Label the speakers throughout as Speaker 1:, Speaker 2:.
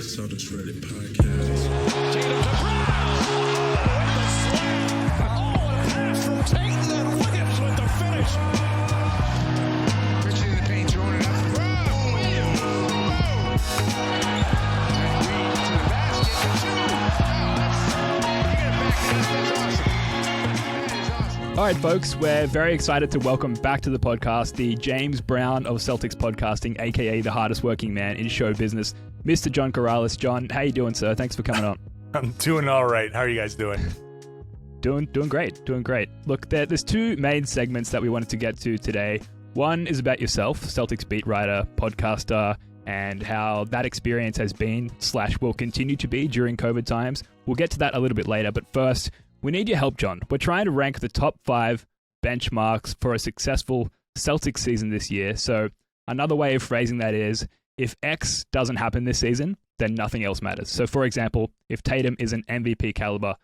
Speaker 1: Celtics Reddit podcast.
Speaker 2: Tatum to Brown. With the slam. Oh, and a pass from Tatum and Williams with the finish. Richie in the paint throwing it up. Brown. Williams. To the basket for two. Wow, get it back. That's awesome. That is awesome.
Speaker 3: All right, folks, we're very excited to welcome back to the podcast the James Brown of Celtics podcasting, aka the hardest working man in show business, Mr. John Karalis. John, how you doing, sir? Thanks for coming on.
Speaker 4: I'm doing all right. How are you guys doing?
Speaker 3: Doing great. Look, there's two main segments that we wanted to get to today. One is about yourself, Celtics beat writer, podcaster, and how that experience has been / will continue to be during COVID times. We'll get to that a little bit later, but first, we need your help, John. We're trying to rank the top 5 benchmarks for a successful Celtics season this year. So another way of phrasing that is, if X doesn't happen this season, then nothing else matters. So for example, if Tatum is an MVP caliber,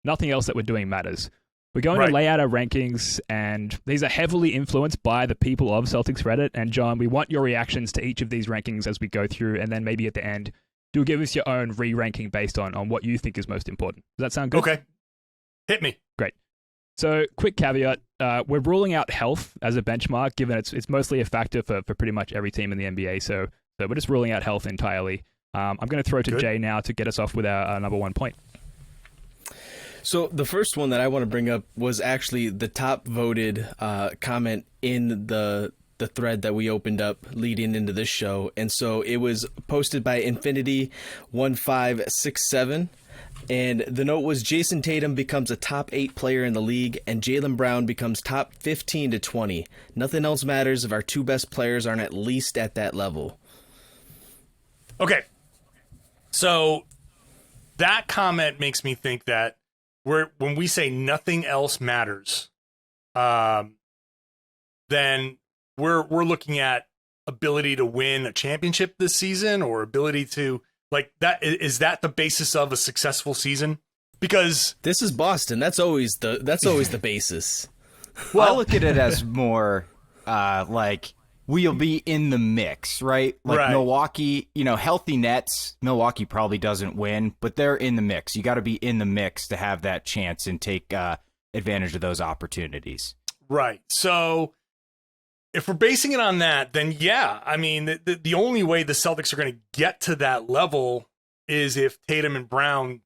Speaker 3: nothing else that we're doing matters. We're going to lay out our rankings, and these are heavily influenced by the people of Celtics Reddit. And John, we want your reactions to each of these rankings as we go through, and then maybe at the end, do give us your own re-ranking based on what you think is most important. Does that sound good?
Speaker 4: Okay. Hit me.
Speaker 3: Great. So, quick caveat, we're ruling out health as a benchmark, given it's mostly a factor for pretty much every team in the NBA. So we're just ruling out health entirely. I'm going to throw to Jay now to get us off with our number 1 point.
Speaker 5: So the first one that I want to bring up was actually the top voted comment in the thread that we opened up leading into this show. And so it was posted by Infinity1567. And the note was Jason Tatum becomes a top 8 player in the league and Jaylen Brown becomes top 15 to 20. Nothing else matters if our 2 best players aren't at least at that level.
Speaker 4: Okay. So that comment makes me think that when we say nothing else matters, then we're looking at ability to win a championship this season, or ability to, like, that is that the basis of a successful season? Because
Speaker 5: this is Boston. That's always the basis.
Speaker 6: Well, I look at it as more like we'll be in the mix, right? Like
Speaker 4: right.
Speaker 6: Milwaukee, healthy Nets, Milwaukee probably doesn't win, but they're in the mix. You got to be in the mix to have that chance and take advantage of those opportunities.
Speaker 4: Right. So if we're basing it on that, then yeah, I mean, the only way the Celtics are going to get to that level is if Tatum and Brown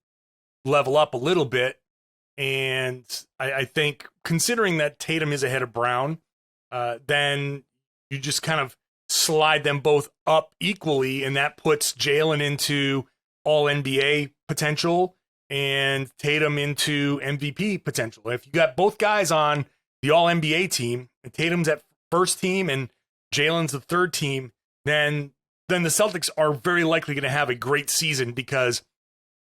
Speaker 4: level up a little bit. And I think considering that Tatum is ahead of Brown, then you just kind of slide them both up equally, and that puts Jaylen into all-NBA potential and Tatum into MVP potential. If you got both guys on the all-NBA team, and Tatum's at first team and Jaylen's the third team, then the Celtics are very likely going to have a great season, because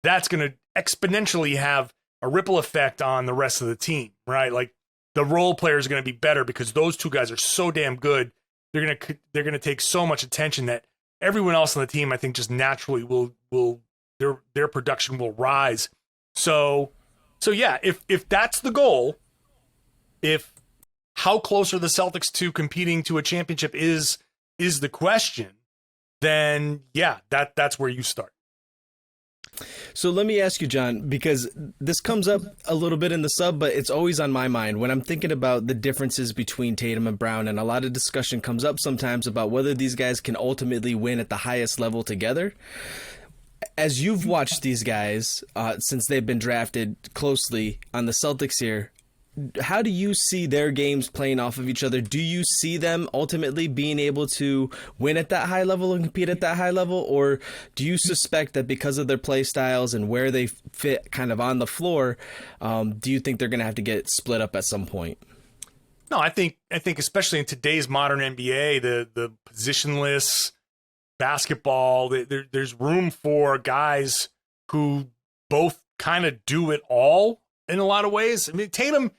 Speaker 4: that's going to exponentially have a ripple effect on the rest of the team, right? Like, the role players are going to be better because those 2 guys are so damn good. They're going to take so much attention that everyone else on the team, I think, just naturally will their production will rise. So yeah, if that's the goal, if how close are the Celtics to competing to a championship is the question, then yeah, that's where you start.
Speaker 5: So let me ask you, John, because this comes up a little bit in the sub, but it's always on my mind when I'm thinking about the differences between Tatum and Brown, and a lot of discussion comes up sometimes about whether these guys can ultimately win at the highest level together. As you've watched these guys since they've been drafted closely on the Celtics here, how do you see their games playing off of each other? Do you see them ultimately being able to win at that high level and compete at that high level? Or do you suspect that because of their play styles and where they fit kind of on the floor, do you think they're going to have to get split up at some point?
Speaker 4: No, I think especially in today's modern NBA, the positionless basketball, there's room for guys who both kind of do it all in a lot of ways. I mean, Tatum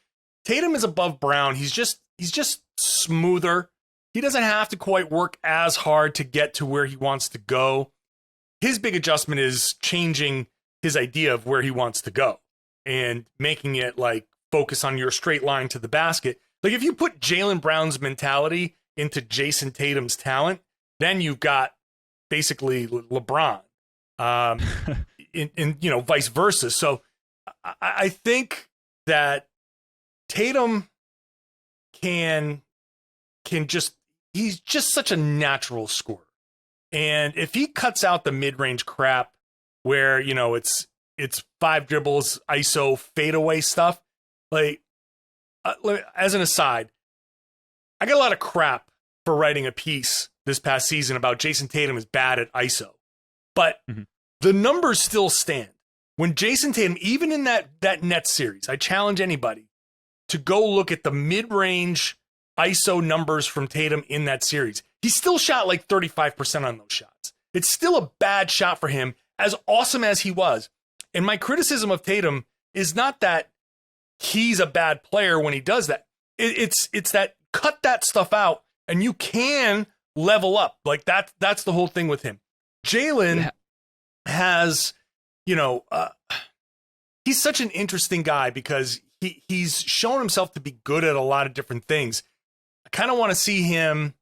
Speaker 4: is above Brown. He's just smoother. He doesn't have to quite work as hard to get to where he wants to go. His big adjustment is changing his idea of where he wants to go and making it like focus on your straight line to the basket. Like, if you put Jaylen Brown's mentality into Jason Tatum's talent, then you've got basically LeBron. in vice versa. So I think that Tatum can just, he's just such a natural scorer. And if he cuts out the mid-range crap where, it's 5 dribbles, ISO, fadeaway stuff, like, as an aside, I got a lot of crap for writing a piece this past season about Jason Tatum is bad at ISO. But the numbers still stand. When Jason Tatum, even in that Nets series, I challenge anybody to go look at the mid-range ISO numbers from Tatum in that series. He still shot like 35% on those shots. It's still a bad shot for him, as awesome as he was. And my criticism of Tatum is not that he's a bad player when he does that. It's that cut that stuff out and you can level up. Like that's the whole thing with him. Jalen has, he's such an interesting guy because he's shown himself to be good at a lot of different things. I kind of want to see him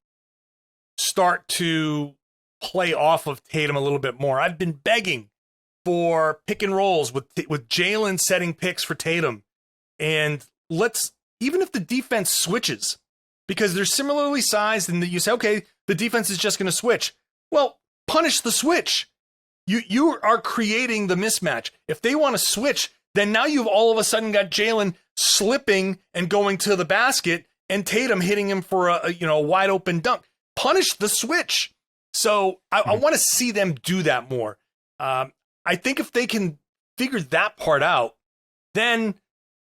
Speaker 4: start to play off of Tatum a little bit more. I've been begging for pick and rolls with Jalen setting picks for Tatum. And even if the defense switches, because they're similarly sized and you say, okay, the defense is just going to switch. Well, punish the switch. You are creating the mismatch. If they want to switch, then now you've all of a sudden got Jalen slipping and going to the basket and Tatum hitting him for a wide open dunk. Punish the switch. So I want to see them do that more. I think if they can figure that part out, then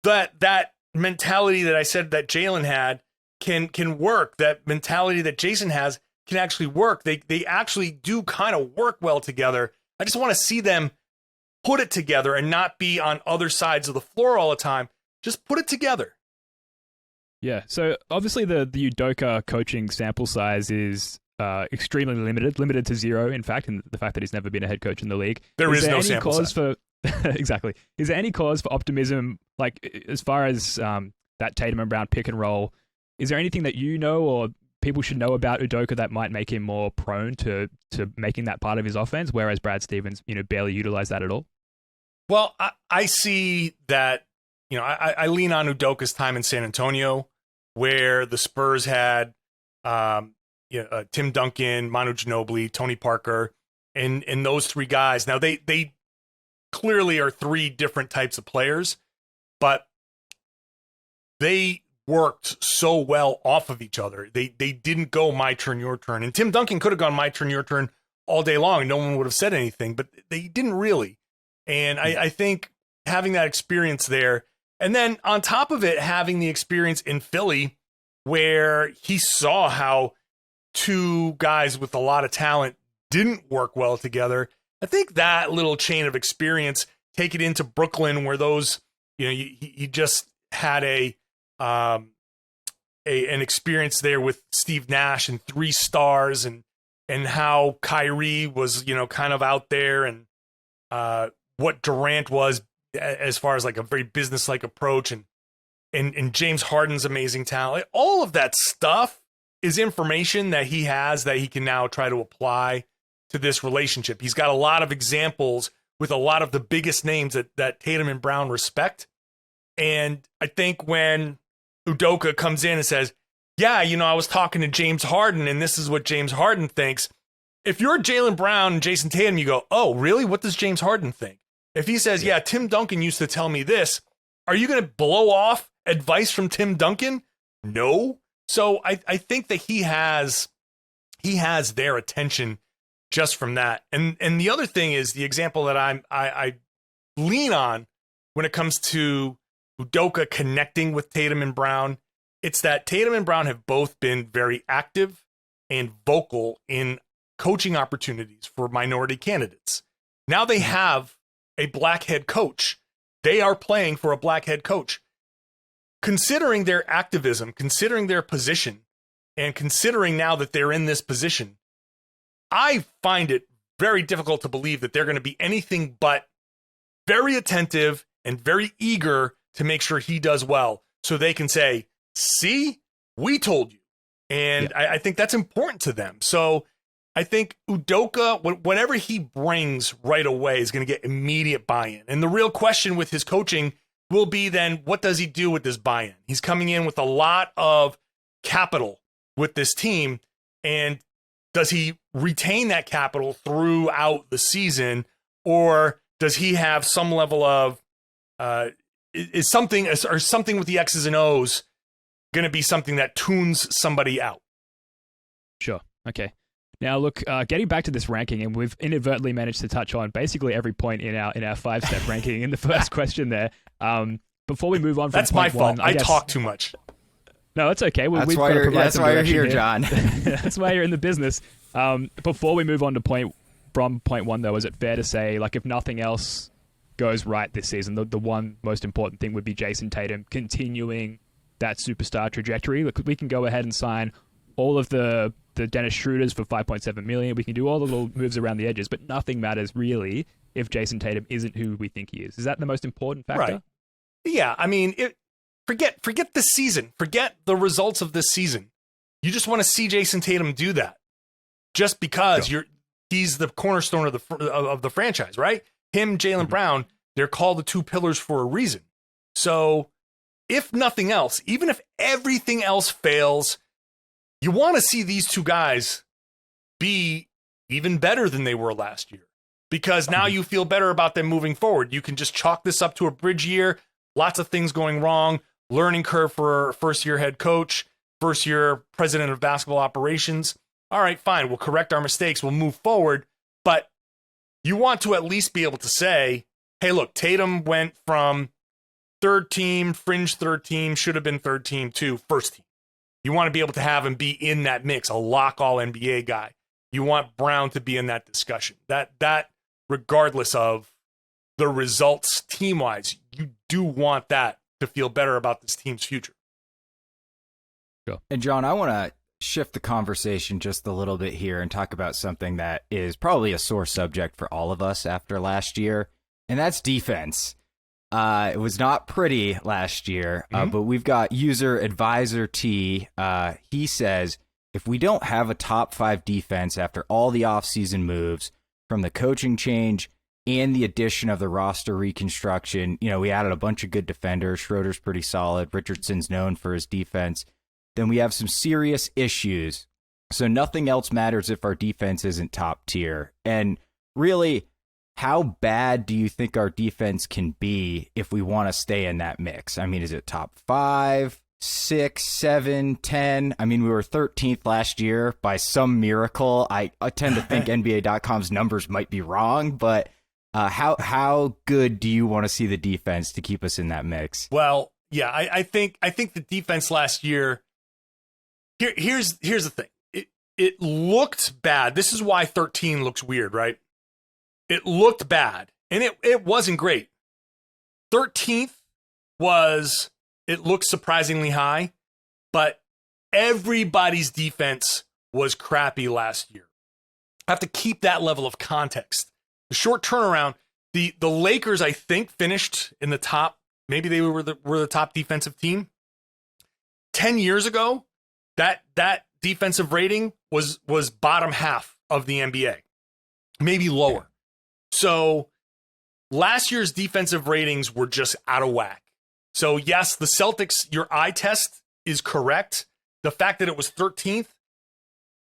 Speaker 4: that mentality that I said that Jalen had can work. That mentality that Jason has can actually work. They actually do kind of work well together. I just want to see them put it together and not be on other sides of the floor all the time. Just put it together.
Speaker 3: Yeah. So obviously the Udoka coaching sample size is extremely limited to 0. In fact, and the fact that he's never been a head coach in the league.
Speaker 4: There is no
Speaker 3: any
Speaker 4: sample
Speaker 3: cause
Speaker 4: size
Speaker 3: for exactly. Is there any cause for optimism, like as far as that Tatum and Brown pick and roll? Is there anything that or people should know about Udoka that might make him more prone to making that part of his offense, whereas Brad Stevens, barely utilized that at all?
Speaker 4: Well, I see that, I lean on Udoka's time in San Antonio, where the Spurs had Tim Duncan, Manu Ginobili, Tony Parker, and those 3 guys. Now, they clearly are 3 different types of players, but they worked so well off of each other. They didn't go my turn, your turn. And Tim Duncan could have gone my turn, your turn all day long. No one would have said anything, but they didn't really. And I think having that experience there, and then on top of it, having the experience in Philly where he saw how 2 guys with a lot of talent didn't work well together. I think that little chain of experience, take it into Brooklyn where those, he just had an experience there with Steve Nash and 3 stars and how Kyrie was, kind of out there and what Durant was as far as like a very business-like approach and James Harden's amazing talent. All of that stuff is information that he has that he can now try to apply to this relationship. He's got a lot of examples with a lot of the biggest names that Tatum and Brown respect. And I think when Udoka comes in and says, yeah, I was talking to James Harden and this is what James Harden thinks. If you're Jaylen Brown and Jason Tatum, you go, oh, really? What does James Harden think? If he says, yeah, Tim Duncan used to tell me this, are you going to blow off advice from Tim Duncan? No. So I think that he has their attention just from that. And the other thing is the example that I lean on when it comes to Udoka connecting with Tatum and Brown. It's that Tatum and Brown have both been very active and vocal in coaching opportunities for minority candidates. Now they have a black head coach. They are playing for a black head coach. Considering their activism, considering their position, and considering now that they're in this position, I find it very difficult to believe that they're going to be anything but very attentive and very eager to make sure he does well so they can say, see, we told you. And I think that's important to them. So I think Udoka, whatever he brings right away is going to get immediate buy-in. And the real question with his coaching will be then, what does he do with this buy-in? He's coming in with a lot of capital with this team, and does he retain that capital throughout the season, or does he have some level of is something with the X's and O's going to be something that tunes somebody out?
Speaker 3: Sure. Okay. Now, look, getting back to this ranking, and we've inadvertently managed to touch on basically every point in our 5-step ranking in the first question there. Before we move on from
Speaker 4: that's my fault.
Speaker 3: I
Speaker 4: talk too much.
Speaker 3: No, it's okay.
Speaker 6: That's why you're here, John.
Speaker 3: That's why you're in the business. Before we move on to point one, though, is it fair to say, like, if nothing else goes right this season, the one most important thing would be Jason Tatum continuing that superstar trajectory? Look, we can go ahead and sign all of the Dennis Schroeders for $5.7 million. We can do all the little moves around the edges, but nothing matters really if Jason Tatum isn't who we think he is. Is that the most important factor?
Speaker 4: Right. Yeah, I mean, forget this season. Forget the results of this season. You just want to see Jason Tatum do that, just because he's the cornerstone of the franchise, right? Him, Jaylen Brown, they're called the two pillars for a reason. So, if nothing else, even if everything else fails, you want to see these two guys be even better than they were last year, because now you feel better about them moving forward. You can just chalk this up to a bridge year. Lots of things going wrong. Learning curve for first-year head coach, first-year president of basketball operations. All right, fine. We'll correct our mistakes. We'll move forward. But you want to at least be able to say, hey, look, Tatum went from third team, fringe third team, should have been third team, to first team. You want to be able to have him be in that mix, a lock all NBA guy. You want Brown to be in that discussion. That regardless of the results team-wise, you do want that to feel better about this team's future.
Speaker 3: Sure.
Speaker 6: And John, I want to shift the conversation just a little bit here and talk about something that is probably a sore subject for all of us after last year, and that's defense. It was not pretty last year, but we've got user Advisor T. He says, if we don't have a top 5 defense after all the offseason moves, from the coaching change and the addition of the roster reconstruction, we added a bunch of good defenders. Schroeder's pretty solid. Richardson's known for his defense. Then we have some serious issues. So nothing else matters if our defense isn't top tier. And really, how bad do you think our defense can be if we want to stay in that mix? I mean, is it top 5, 6, 7, 10? I mean, we were 13th last year by some miracle. I tend to think NBA.com's numbers might be wrong, but how good do you want to see the defense to keep us in that mix?
Speaker 4: Well, yeah, I think the defense last year. Here's the thing. It looked bad. This is why 13 looks weird, right? It looked bad, and it wasn't great. 13th it looked surprisingly high, but everybody's defense was crappy last year. I have to keep that level of context. The short turnaround, the Lakers, I think, finished in the top. Maybe they were the top defensive team. 10 years ago, that defensive rating was bottom half of the NBA, maybe lower. So last year's defensive ratings were just out of whack. So yes, the Celtics, your eye test is correct. The fact that it was 13th,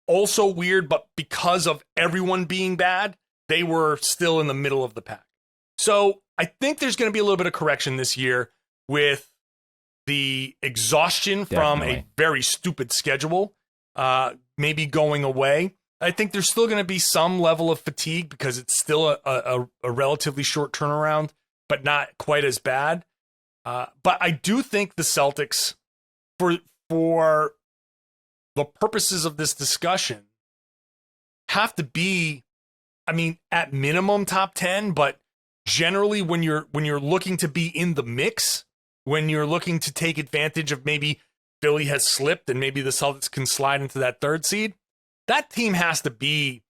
Speaker 4: also weird, but because of everyone being bad, they were still in the middle of the pack. So I think there's going to be a little bit of correction this year with the exhaustion from a very stupid schedule maybe going away. I think there's still going to be some level of fatigue because it's still a relatively short turnaround, but not quite as bad. But I do think the Celtics, for the purposes of this discussion, have to be, I mean, at minimum top 10, but generally when you're looking to be in the mix, when you're looking to take advantage of maybe Philly has slipped and maybe the Celtics can slide into that third seed, that team has to be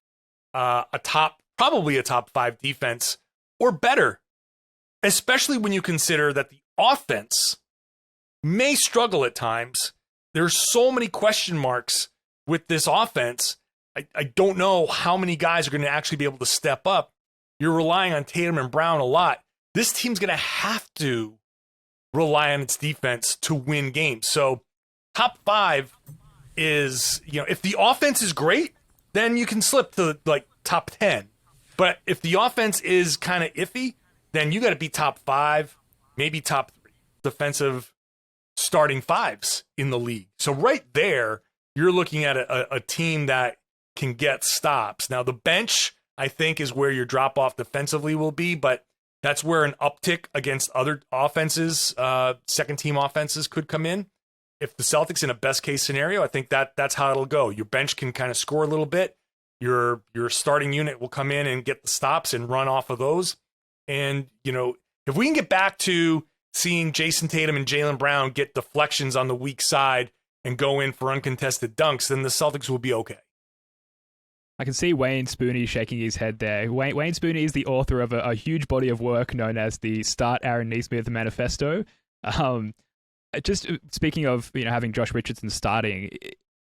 Speaker 4: probably a top 5 defense or better, especially when you consider that the offense may struggle at times. There's so many question marks with this offense I don't know how many guys are going to actually be able to step up. You're relying on Tatum and Brown a lot. This team's going to have to rely on its defense to win games. So top 5 is, if the offense is great, then you can slip to like top 10. But if the offense is kind of iffy, then you got to be top 5, maybe top 3 defensive starting 5s in the league. So right there, you're looking at a team that can get stops. Now the bench, I think, is where your drop off defensively will be, but that's where an uptick against other offenses, second team offenses, could come in. If the Celtics, in a best case scenario, I think that's how it'll go. Your bench can kind of score a little bit. Your starting unit will come in and get the stops and run off of those. And, if we can get back to seeing Jason Tatum and Jaylen Brown get deflections on the weak side and go in for uncontested dunks, then the Celtics will be okay.
Speaker 3: I can see Wayne Spooney shaking his head there. Wayne Spooney is the author of a huge body of work known as the Start Aaron Nesmith Manifesto. Just speaking of having Josh Richardson starting,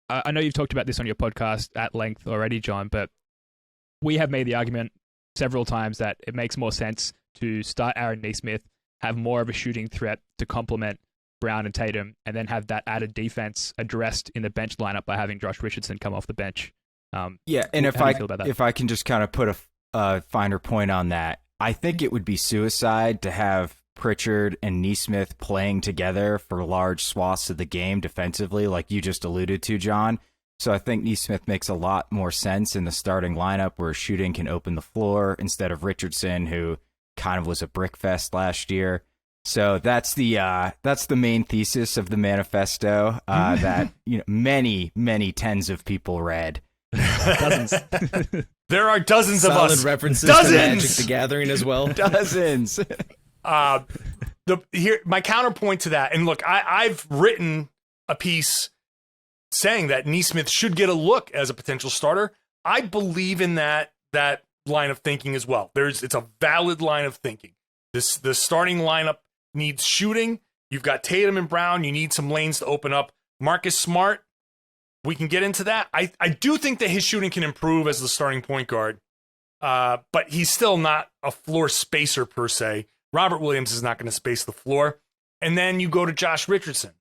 Speaker 3: I know you've talked about this on your podcast at length already, John, but we have made the argument several times that it makes more sense to start Aaron Nesmith, have more of a shooting threat to complement Brown and Tatum, and then have that added defense addressed in the bench lineup by having Josh Richardson come off the bench.
Speaker 6: And if I can just kind of put a finer point on that, I think it would be suicide to have Pritchard and Nesmith playing together for large swaths of the game defensively, like you just alluded to, John. So I think Nesmith makes a lot more sense in the starting lineup where shooting can open the floor instead of Richardson, who kind of was a brick fest last year. So that's the main thesis of the manifesto that many tens of people read.
Speaker 3: Dozens.
Speaker 4: There are dozens of
Speaker 5: Solid
Speaker 4: us.
Speaker 5: references
Speaker 4: Dozens!
Speaker 5: to Magic the Gathering as well.
Speaker 6: Dozens.
Speaker 4: My counterpoint to that, and look, I've written a piece saying that Nesmith should get a look as a potential starter. I believe in that line of thinking as well. It's a valid line of thinking. The starting lineup needs shooting. You've got Tatum and Brown. You need some lanes to open up. Marcus Smart, we can get into that. I do think that his shooting can improve as the starting point guard, but he's still not a floor spacer per se. Robert Williams is not going to space the floor. And then you go to Josh Richardson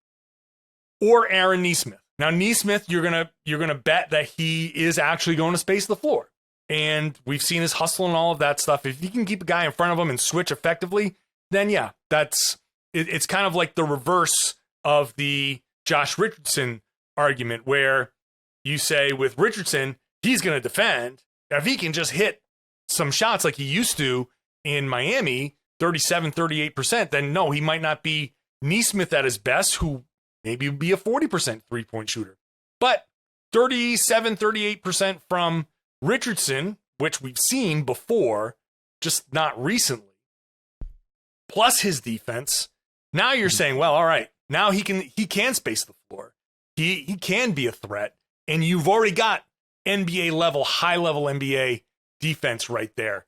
Speaker 4: or Aaron Nesmith. Now, Nesmith, you're gonna bet that he is actually going to space the floor. And we've seen his hustle and all of that stuff. If you can keep a guy in front of him and switch effectively, then yeah, it's kind of like the reverse of the Josh Richardson argument, where you say with Richardson, he's going to defend. If he can just hit some shots like he used to in Miami, 37, 38%, then no, he might not be Nesmith at his best, who maybe would be a 40% three-point shooter. But 37, 38% from Richardson, which we've seen before, just not recently, plus his defense, now you're saying, well, all right, now he can space the floor. He can be a threat, and you've already got NBA level, high level NBA defense right there.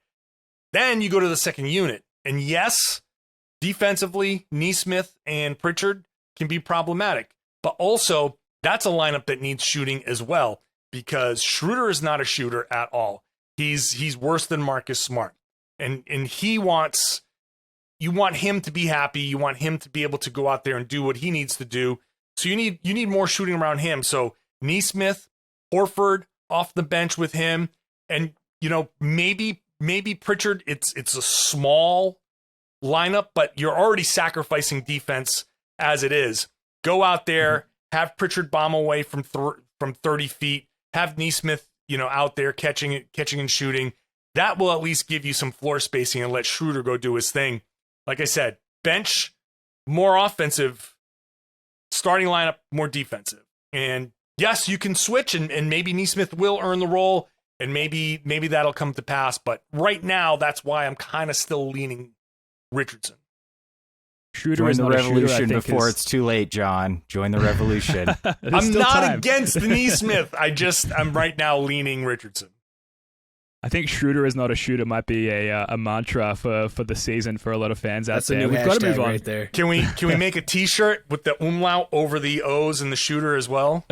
Speaker 4: Then you go to the second unit, and yes, defensively, Nesmith and Pritchard can be problematic, but also that's a lineup that needs shooting as well, because Schroeder is not a shooter at all. He's worse than Marcus Smart, and you want him to be happy. You want him to be able to go out there and do what he needs to do. So you need more shooting around him. So Nesmith, Horford off the bench with him, and maybe Pritchard. It's a small lineup, but you're already sacrificing defense as it is. Go out there, have Pritchard bomb away from 30 feet. Have Nesmith, out there catching and shooting. That will at least give you some floor spacing and let Schroeder go do his thing. Like I said, bench, more offensive, starting lineup, more defensive. And yes, you can switch, and maybe Nesmith will earn the role, and maybe that'll come to pass. But right now, that's why I'm kind of still leaning Richardson.
Speaker 3: Schroeder
Speaker 6: Join
Speaker 3: is
Speaker 6: the
Speaker 3: not
Speaker 6: revolution
Speaker 3: a shooter,
Speaker 6: before it's too late, John. Join the revolution.
Speaker 4: I'm not against Nesmith. I'm right now leaning Richardson.
Speaker 3: I think Schroeder is not a shooter might be a mantra for the season for a lot of fans out there.
Speaker 5: That's a new
Speaker 3: We've got to move
Speaker 5: hashtag
Speaker 3: on.
Speaker 5: right there.
Speaker 4: Can we make a T-shirt with the umlaut over the O's and the shooter as well?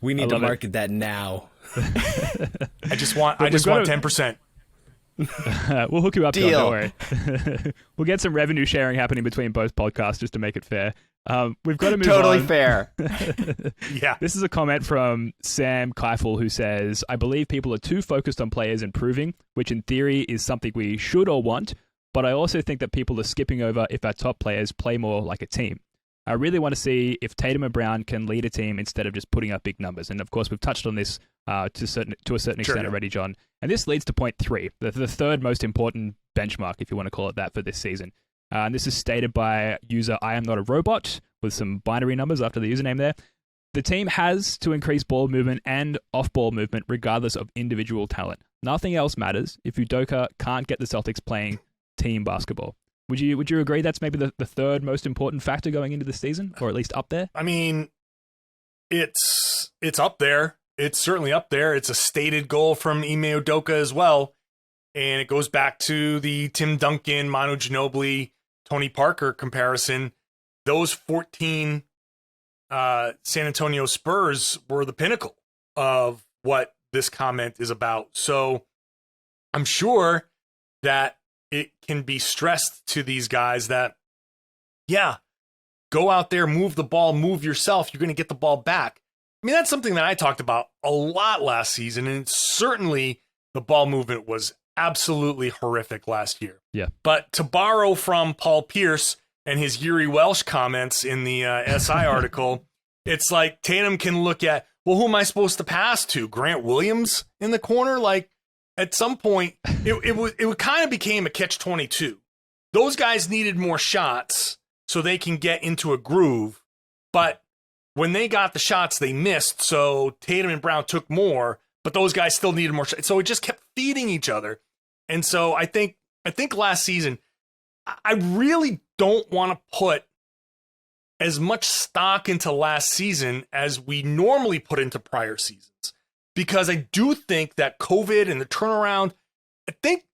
Speaker 5: We need to
Speaker 3: love it.
Speaker 5: market that now.
Speaker 4: I just want
Speaker 3: But we've got
Speaker 4: 10%.
Speaker 3: We'll hook you up, John,
Speaker 6: Deal.
Speaker 3: don't worry. We'll get some revenue sharing happening between both podcasts just to make it fair. We've got to move
Speaker 6: Totally
Speaker 3: on.
Speaker 6: fair.
Speaker 4: Yeah.
Speaker 3: This is a comment from Sam Keifel, who says, I believe people are too focused on players improving, which in theory is something we should or want, but I also think that people are skipping over if our top players play more like a team. I really want to see if Tatum and Brown can lead a team instead of just putting up big numbers. And of course, we've touched on this to a certain extent already, John. And this leads to point 3, the third most important benchmark, if you want to call it that, for this season. And this is stated by user I am not a robot with some binary numbers after the username there. The team has to increase ball movement and off-ball movement regardless of individual talent. Nothing else matters if Udoka can't get the Celtics playing team basketball. Would you agree that's maybe the third most important factor going into the season, or at least up there?
Speaker 4: I mean, it's up there. It's certainly up there. It's a stated goal from Ime Udoka as well. And it goes back to the Tim Duncan, Manu Ginobili, Tony Parker comparison. Those 14 San Antonio Spurs were the pinnacle of what this comment is about. So I'm sure that it can be stressed to these guys that, yeah, go out there, move the ball, move yourself. You're going to get the ball back. I mean, that's something that I talked about a lot last season, and certainly the ball movement was absolutely horrific last year.
Speaker 3: Yeah.
Speaker 4: But to borrow from Paul Pierce and his Yuri Welsh comments in the SI article, it's like Tatum can look at, well, who am I supposed to pass to? Grant Williams in the corner? Like, at some point, it kind of became a catch-22. Those guys needed more shots so they can get into a groove, but when they got the shots, they missed, so Tatum and Brown took more, but those guys still needed more shots. So it just kept feeding each other. And so I think last season, I really don't want to put as much stock into last season as we normally put into prior seasons, because I do think that COVID and the turnaround, I think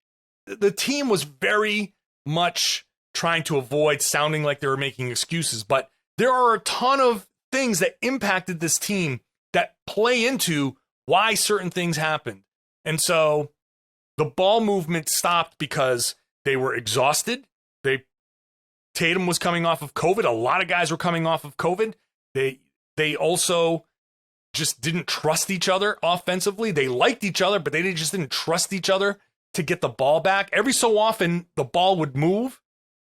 Speaker 4: the team was very much trying to avoid sounding like they were making excuses, but there are a ton of things that impacted this team that play into why certain things happened. And so the ball movement stopped because they were exhausted. Tatum was coming off of COVID. A lot of guys were coming off of COVID. They also just didn't trust each other offensively. They liked each other, but they just didn't trust each other to get the ball back. Every so often, the ball would move,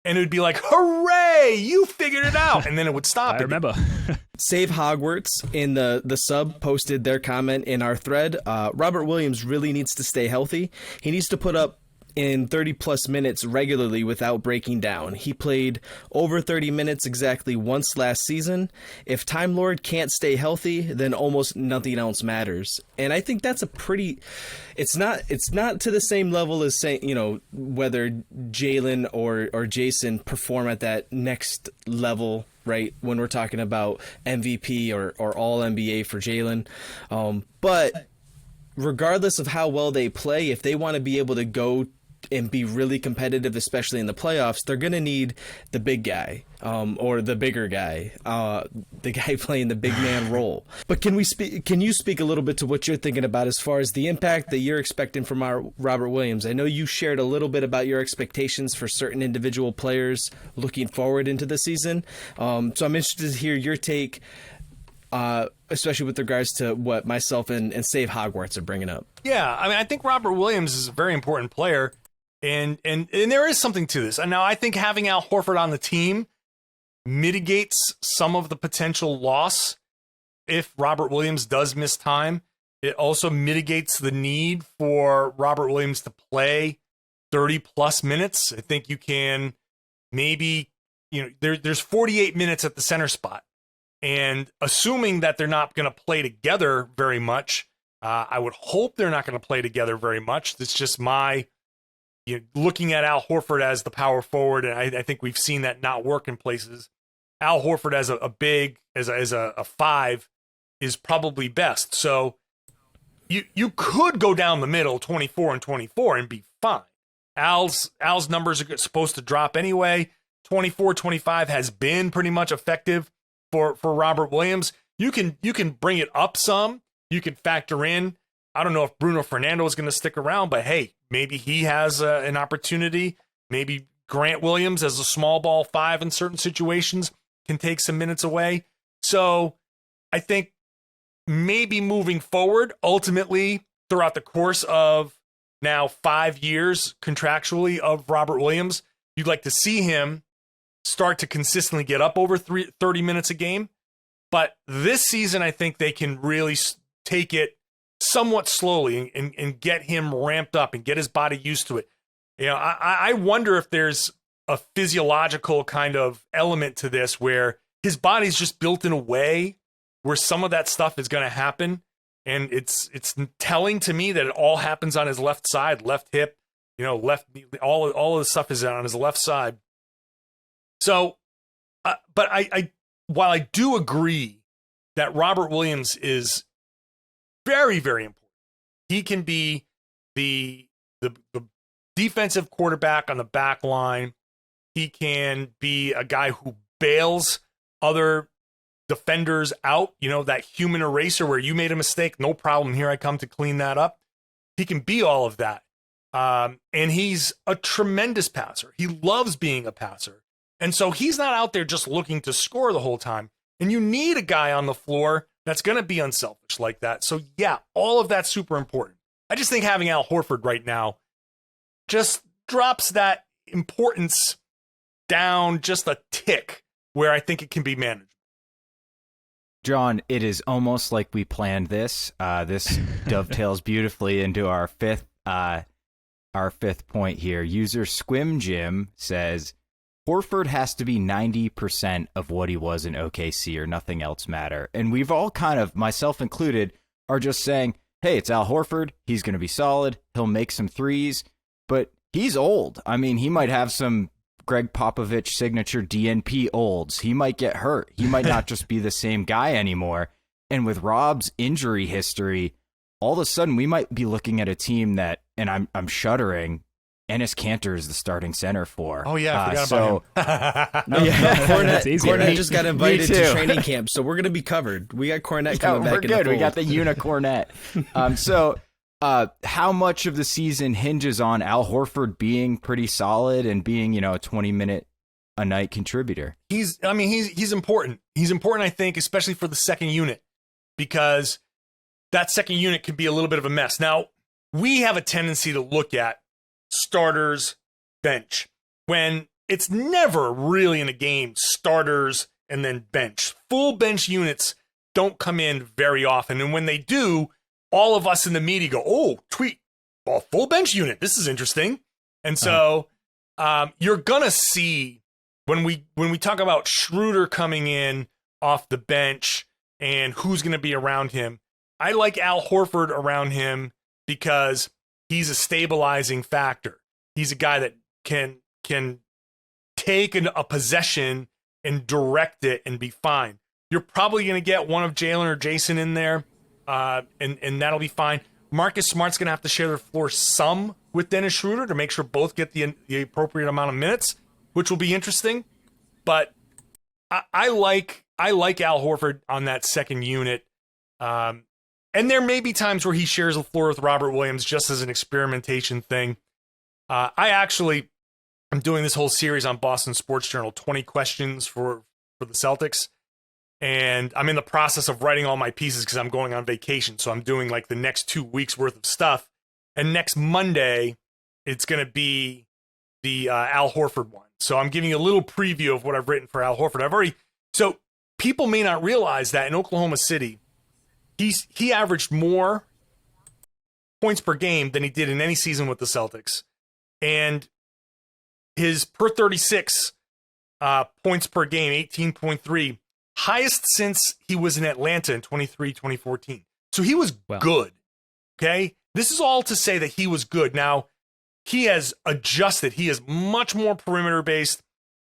Speaker 4: and it would be like, hooray, you figured it out. And then it would stop.
Speaker 3: I remember.
Speaker 5: Save Hogwarts in the sub posted their comment in our thread. Robert Williams really needs to stay healthy. He needs to put up in 30 plus minutes regularly without breaking down. He played over 30 minutes exactly once last season. If Time Lord can't stay healthy, then almost nothing else matters. And I think that's a pretty, it's not to the same level as saying, whether Jalen or Jason perform at that next level, right? When we're talking about MVP or all NBA for Jalen. But regardless of how well they play, if they want to be able to go and be really competitive, especially in the playoffs, they're going to need the big guy, or the bigger guy, the guy playing the big man role. But can you speak a little bit to what you're thinking about as far as the impact that you're expecting from our Robert Williams? I know you shared a little bit about your expectations for certain individual players looking forward into the season. So I'm interested to hear your take, especially with regards to what myself and Save Hogwarts are bringing up.
Speaker 4: Yeah, I mean, I think Robert Williams is a very important player, and there is something to this. And now I think having Al Horford on the team mitigates some of the potential loss if Robert Williams does miss time. It also mitigates the need for Robert Williams to play 30 plus minutes. I think you can maybe, there's 48 minutes at the center spot. And assuming that they're not going to play together very much, I would hope they're not going to play together very much. That's just my looking at Al Horford as the power forward, and I think we've seen that not work in places. Al Horford as a big, as a five, is probably best. So you could go down the middle, 24 and 24, and be fine. Al's numbers are supposed to drop anyway. 24, 25 has been pretty much effective for Robert Williams. You can bring it up some. You can factor in I don't know if Bruno Fernando is going to stick around, but hey, maybe he has an opportunity. Maybe Grant Williams as a small ball 5 in certain situations can take some minutes away. So I think maybe moving forward, ultimately throughout the course of now 5 years contractually of Robert Williams, you'd like to see him start to consistently get up over 30 minutes a game. But this season, I think they can really take it somewhat slowly and get him ramped up and get his body used to it. You know, I wonder if there's a physiological kind of element to this where his body's just built in a way where some of that stuff is going to happen. And it's telling to me that it all happens on his left side, left hip, you know, left, all of the stuff is on his left side. So, but while I do agree that Robert Williams is very, very important, he can be the defensive quarterback on the back line. He can be a guy who bails other defenders out, you know, that human eraser where you made a mistake, no problem, here I come to clean that up. He can be all of that. And he's a tremendous passer. He loves being a passer. And so he's not out there just looking to score the whole time. And you need a guy on the floor that's going to be unselfish like that. So yeah, all of that's super important. I just think having Al Horford right now just drops that importance down just a tick where I think it can be managed.
Speaker 6: John, it is almost like we planned this. This dovetails beautifully into our fifth point here. User Squim Jim says, Horford has to be 90% of what he was in OKC or nothing else matter. And we've all kind of, myself included, are just saying, hey, it's Al Horford. He's going to be solid. He'll make some threes. But he's old. I mean, he might have some Greg Popovich signature DNP olds. He might get hurt. He might not just be the same guy anymore. And with Rob's injury history, all of a sudden we might be looking at a team that, and I'm shuddering, Enes Kanter is the starting center for.
Speaker 4: Oh, yeah, I forgot about him.
Speaker 5: Cornette just got invited to training camp, so we're going to be covered. We got Cornette coming back in the fold.
Speaker 6: We got the unicornet. How much of the season hinges on Al Horford being pretty solid and being, a 20-minute a night contributor?
Speaker 4: He's important. He's important, I think, especially for the second unit, because that second unit can be a little bit of a mess. Now, we have a tendency to look at starters, bench, when it's never really in a game starters and then bench. Full bench units don't come in very often. And when they do, all of us in the media go, oh, tweet, a full bench unit. This is interesting. And so you're going to see when we talk about Schroeder coming in off the bench and who's going to be around him, I like Al Horford around him because he's a stabilizing factor. He's a guy that can take a possession and direct it and be fine. You're probably going to get one of Jalen or Jason in there, and that'll be fine. Marcus Smart's going to have to share the floor some with Dennis Schroeder to make sure both get the appropriate amount of minutes, which will be interesting. But I like Al Horford on that second unit. And there may be times where he shares the floor with Robert Williams just as an experimentation thing. I'm doing this whole series on Boston Sports Journal, 20 questions for the Celtics. And I'm in the process of writing all my pieces because I'm going on vacation. So I'm doing like the next 2 weeks worth of stuff. And next Monday, it's going to be the Al Horford one. So I'm giving you a little preview of what I've written for Al Horford. So people may not realize that in Oklahoma City, he averaged more points per game than he did in any season with the Celtics. And his per 36 points per game, 18.3, highest since he was in Atlanta in 2014. So he was good. Okay? This is all to say that he was good. Now, he has adjusted. He is much more perimeter-based.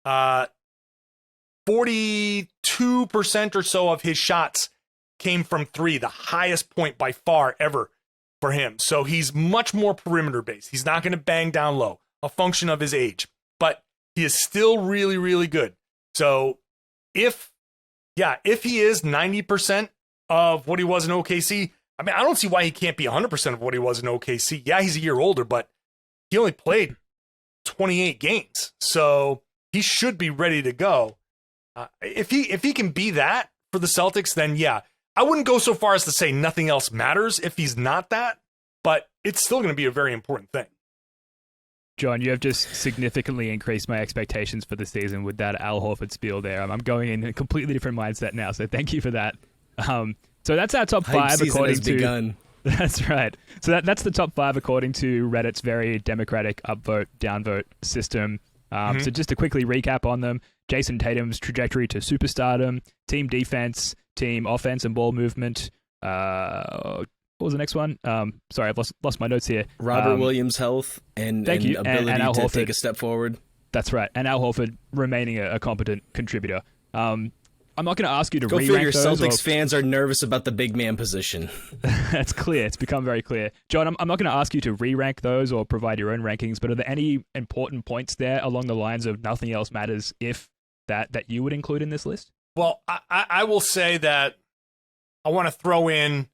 Speaker 4: 42% or so of his shots came from three, the highest point by far ever for him. So he's much more perimeter-based. He's not going to bang down low, a function of his age. But he is still really, really good. So if he is 90% of what he was in OKC, I mean, I don't see why he can't be 100% of what he was in OKC. Yeah, he's a year older, but he only played 28 games, so he should be ready to go. If he can be that for the Celtics, then yeah. I wouldn't go so far as to say nothing else matters if he's not that, but it's still going to be a very important thing.
Speaker 3: John, you have just significantly increased my expectations for the season with that Al Horford spiel there. I'm going in a completely different mindset now, so thank you for that. So that's our top
Speaker 5: Hype
Speaker 3: 5
Speaker 5: season
Speaker 3: according
Speaker 5: has
Speaker 3: to...
Speaker 5: begun.
Speaker 3: That's right. So that's the top 5 according to Reddit's very democratic upvote, downvote system. So just to quickly recap on them, Jason Tatum's trajectory to superstardom, team defense, team offense and ball movement. What was the next one? Sorry, I've lost my notes here.
Speaker 5: Robert Williams' health and
Speaker 3: thank you.
Speaker 5: ability
Speaker 3: and Al
Speaker 5: to
Speaker 3: Horford.
Speaker 5: take a step forward.
Speaker 3: That's right. And Al Horford remaining a competent contributor. I'm not going to ask you to
Speaker 5: Go
Speaker 3: re-rank
Speaker 5: figure,
Speaker 3: those.
Speaker 5: Celtics fans are nervous about the big man position.
Speaker 3: That's clear. It's become very clear. John, I'm not going to ask you to re-rank those or provide your own rankings, but are there any important points there along the lines of nothing else matters if that you would include in this list?
Speaker 4: Well, I will say that I want to throw in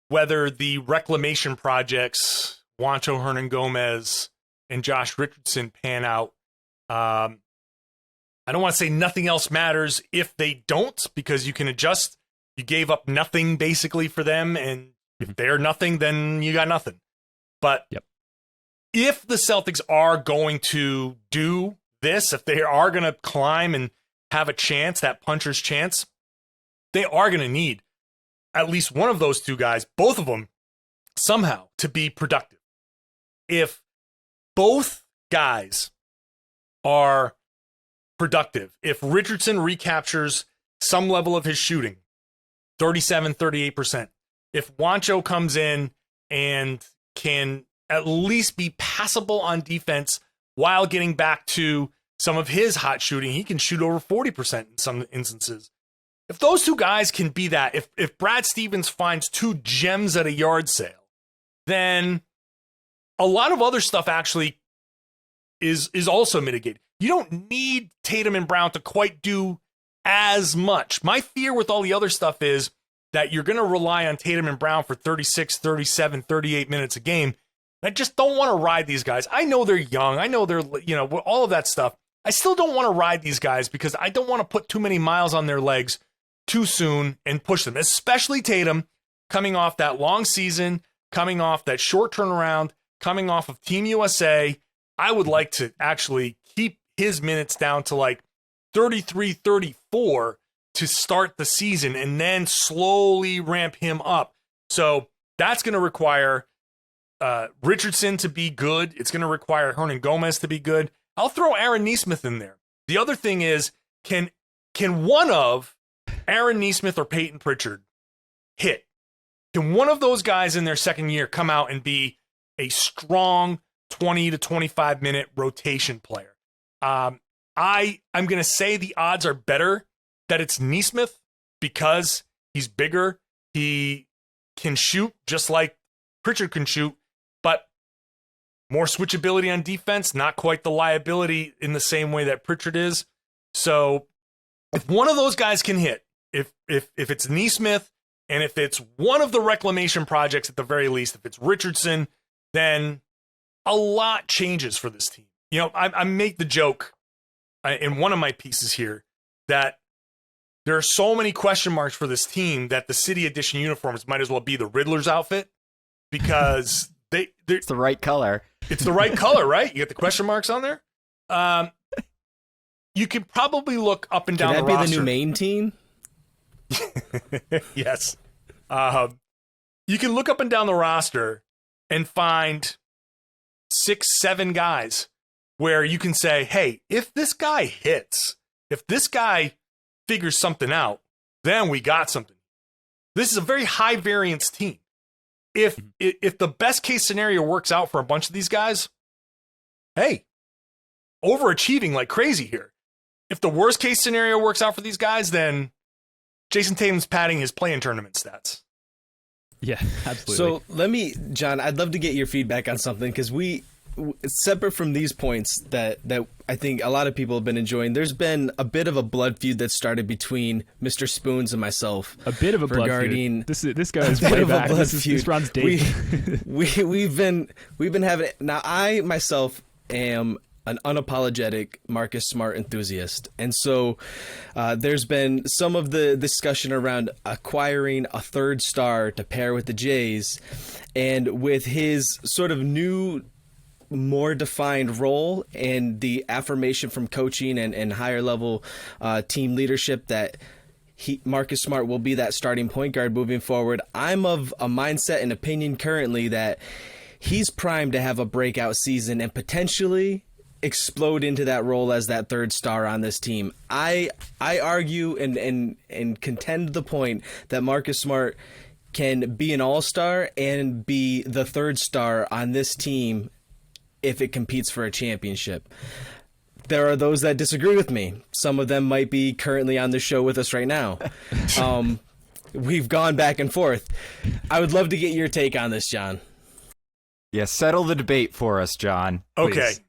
Speaker 4: whether the reclamation projects, Juancho Hernan-Gomez and Josh Richardson, pan out. I don't want to say nothing else matters if they don't, because you can adjust. You gave up nothing basically for them, and if they're nothing, then you got nothing. But if the Celtics are going to do this, if they are going to climb and have a chance, that puncher's chance, they are going to need at least one of those two guys, both of them, somehow to be productive. If both guys are productive, if Richardson recaptures some level of his shooting, 37, 38%, if Juancho comes in and can at least be passable on defense while getting back to some of his hot shooting, he can shoot over 40% in some instances. If those two guys can be that, if Brad Stevens finds two gems at a yard sale, then a lot of other stuff actually is also mitigated. You don't need Tatum and Brown to quite do as much. My fear with all the other stuff is that you're going to rely on Tatum and Brown for 36, 37, 38 minutes a game. I just don't want to ride these guys. I know they're young. I know they're, all of that stuff. I still don't want to ride these guys because I don't want to put too many miles on their legs too soon and push them, especially Tatum coming off that long season, coming off that short turnaround, coming off of Team USA. I would like to actually keep his minutes down to like 33, 34 to start the season and then slowly ramp him up. So that's going to require Richardson to be good. It's going to require Hernan-Gomez to be good. I'll throw Aaron Nesmith in there. The other thing is, can one of Aaron Nesmith or Peyton Pritchard hit? Can one of those guys in their second year come out and be a strong 20 to 25 minute rotation player? I'm going to say the odds are better that it's Nesmith because he's bigger. He can shoot just like Pritchard can shoot, but more switchability on defense, not quite the liability in the same way that Pritchard is. So if one of those guys can hit, if it's Nesmith and if it's one of the reclamation projects at the very least, if it's Richardson, then a lot changes for this team. I make the joke in one of my pieces here that there are so many question marks for this team that the City Edition uniforms might as well be the Riddler's outfit because
Speaker 6: it's the right color.
Speaker 4: It's the right color, right? You get the question marks on there. You can probably look up and down the roster.
Speaker 5: Could that be the new main team?
Speaker 4: Yes. You can look up and down the roster and find 6, 7 guys where you can say, hey, if this guy hits, if this guy figures something out, then we got something. This is a very high variance team. If the best case scenario works out for a bunch of these guys, hey, overachieving like crazy here. If the worst case scenario works out for these guys, then Jason Tatum's padding his play-in tournament stats.
Speaker 3: Yeah, absolutely.
Speaker 5: So John, I'd love to get your feedback on something because we separate from these points that I think a lot of people have been enjoying, there's been a bit of a blood feud that started between Mr. Spoons and myself.
Speaker 3: A bit of a blood feud. This goes way back. This runs deep.
Speaker 5: We've been having it. Now, I myself am an unapologetic Marcus Smart enthusiast. And so there's been some of the discussion around acquiring a third star to pair with the Jays. And with his sort of new, more defined role and the affirmation from coaching and higher level team leadership that Marcus Smart will be that starting point guard moving forward, I'm of a mindset and opinion currently that he's primed to have a breakout season and potentially explode into that role as that third star on this team. I argue and contend the point that Marcus Smart can be an all-star and be the third star on this team if it competes for a championship. There are those that disagree with me. Some of them might be currently on the show with us right now. We've gone back and forth. I would love to get your take on this, John.
Speaker 6: Yeah, settle the debate for us, John.
Speaker 4: Okay.
Speaker 6: Please.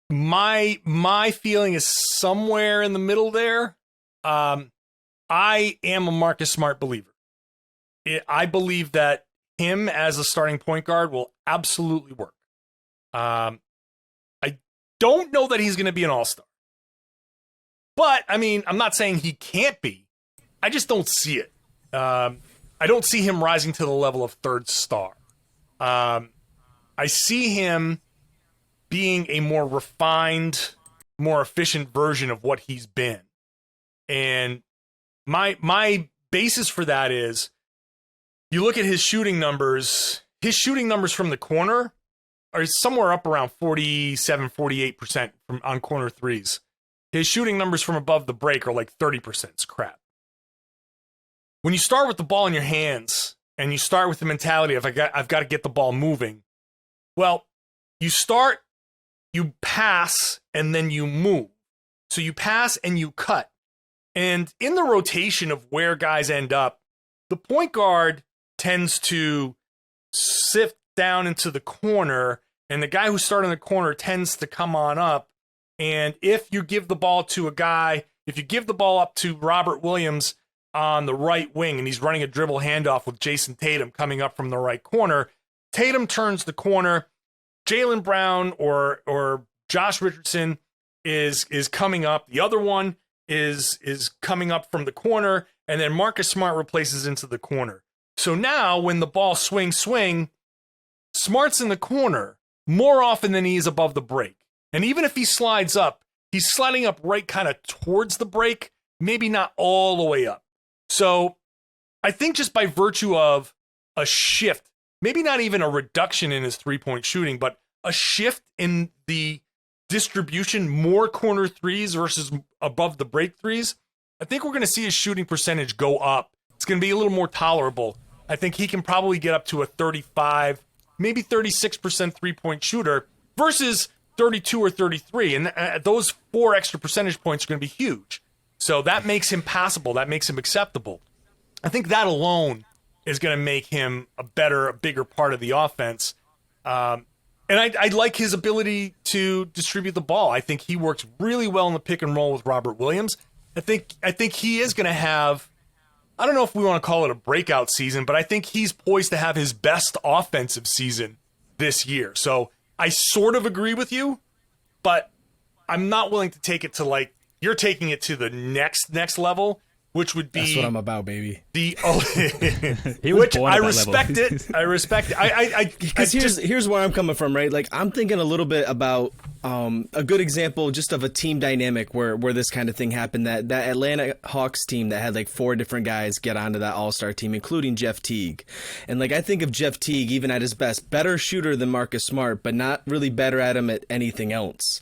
Speaker 4: My feeling is somewhere in the middle there. I am a Marcus Smart believer. I believe that him as a starting point guard will absolutely work. I don't know that he's going to be an all-star. But, I mean, I'm not saying he can't be. I just don't see it. I don't see him rising to the level of third star. I see him being a more refined, more efficient version of what he's been. And my basis for that is, you look at his shooting numbers from the corner are somewhere up around 47, 48% on corner threes. His shooting numbers from above the break are like 30%. It's crap. When you start with the ball in your hands and you start with the mentality of I've got to get the ball moving, well, you pass and then you move. So you pass and you cut. And in the rotation of where guys end up, the point guard tends to sift down into the corner, and the guy who's starting the corner tends to come on up. And if you give the ball to if you give the ball up to Robert Williams on the right wing, and he's running a dribble handoff with Jason Tatum coming up from the right corner, Tatum turns the corner. Jaylen Brown or Josh Richardson is coming up. The other one is coming up from the corner, and then Marcus Smart replaces into the corner. So now when the ball swing, Smart's in the corner more often than he is above the break. And even if he slides up, he's sliding up right kind of towards the break, maybe not all the way up. So I think just by virtue of a shift, maybe not even a reduction in his three-point shooting, but a shift in the distribution, more corner threes versus above the break threes, I think we're going to see his shooting percentage go up. It's going to be a little more tolerable. I think he can probably get up to a 35, maybe 36% three-point shooter versus 32 or 33. And those 4 extra percentage points are going to be huge. So that makes him passable. That makes him acceptable. I think that alone is going to make him a bigger part of the offense. And I like his ability to distribute the ball. I think he works really well in the pick and roll with Robert Williams. I think he is going to have, I don't know if we want to call it a breakout season, but I think he's poised to have his best offensive season this year. So I sort of agree with you, but I'm not willing to take it to like, you're taking it to the next level, which would be
Speaker 5: that's what I'm about, baby.
Speaker 3: Which
Speaker 4: I respect it. I respect it.
Speaker 5: Because here's where I'm coming from, right? Like I'm thinking a little bit about a good example just of a team dynamic where this kind of thing happened. That Atlanta Hawks team that had like 4 different guys get onto that All-Star team, including Jeff Teague. And like I think of Jeff Teague, even at his best, better shooter than Marcus Smart, but not really better at him at anything else.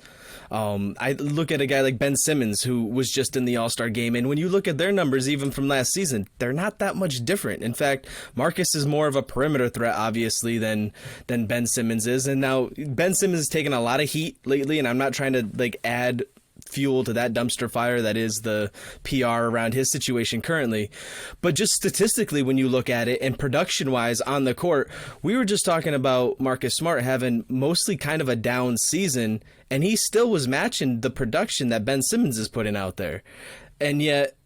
Speaker 5: I look at a guy like Ben Simmons, who was just in the All-Star game, and when you look at their numbers, even from last season, they're not that much different. In fact, Marcus is more of a perimeter threat, obviously, than Ben Simmons is. And now Ben Simmons has taken a lot of heat lately, and I'm not trying to like add fuel to that dumpster fire that is the PR around his situation currently. But just statistically, when you look at it and production-wise on the court, we were just talking about Marcus Smart having mostly kind of a down season, and he still was matching the production that Ben Simmons is putting out there. And yet